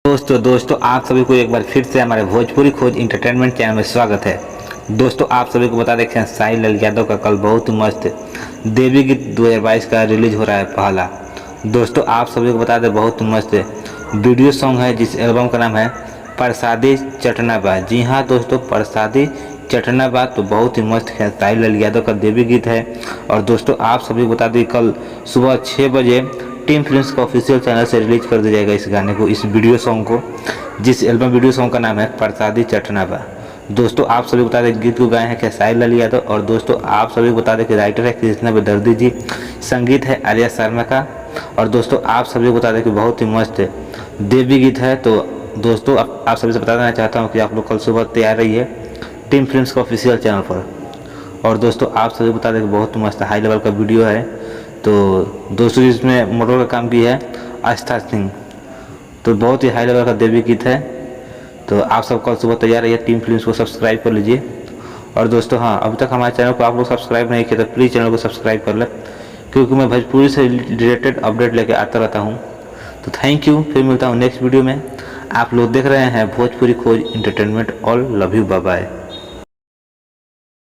दोस्तों आप सभी को एक बार फिर से हमारे भोजपुरी खोज इंटरटेनमेंट चैनल में स्वागत है। दोस्तों आप सभी को बता दें कि साई लाल यादव का कल बहुत ही मस्त देवी गीत 2022 का रिलीज हो रहा है पहला। दोस्तों आप सभी को बता दें बहुत ही मस्त वीडियो सॉन्ग है जिस एल्बम का नाम है प्रसादी चटनाबा। जी हाँ दोस्तों, प्रसादी चटनाबा तो बहुत ही मस्त है, साई लाल यादव का देवी गीत है। और दोस्तों आप सभी को बता दें कल सुबह 6 बजे टीम फिल्म्स का ऑफिशियल चैनल से रिलीज कर दिया जाएगा इस गाने को, इस वीडियो सॉन्ग को, जिस एल्बम वीडियो सॉन्ग का नाम है प्रसादी चटनाबा। दोस्तों आप सभी बता दें गीत को गाए हैं साई लाल यादव। और दोस्तों आप सभी बता दें कि राइटर है कृष्णा बेदर्दी जी, संगीत है आर्या शर्मा का। और दोस्तों आप सभी बता दें कि बहुत ही मस्त देवी गीत है। तो दोस्तों आप सभी से बता देना चाहता हूँ कि आप लोग कल सुबह तैयार रहिए टीम फिल्म्स का ऑफिशियल चैनल पर। और दोस्तों आप सभी बता दें कि बहुत मस्त हाई लेवल का वीडियो है। तो दोस्तों इसमें मोटर का काम की है आस्था सिंह, तो बहुत ही हाई लेवल का देवी गीत है। तो आप सब कल सुबह तैयार रहिए, टीम फिल्म्स को सब्सक्राइब कर लीजिए। और दोस्तों हाँ, अभी तक हमारे चैनल को आप लोग सब्सक्राइब नहीं किया तो प्लीज़ चैनल को सब्सक्राइब कर लें, क्योंकि मैं भोजपुरी से रिलेटेड अपडेट लेके आता रहता हूँ। तो थैंक यू, फिर मिलता हूँ नेक्स्ट वीडियो में। आप लोग देख रहे हैं Bhojpuri Khoj entertainment. All love you, bye bye.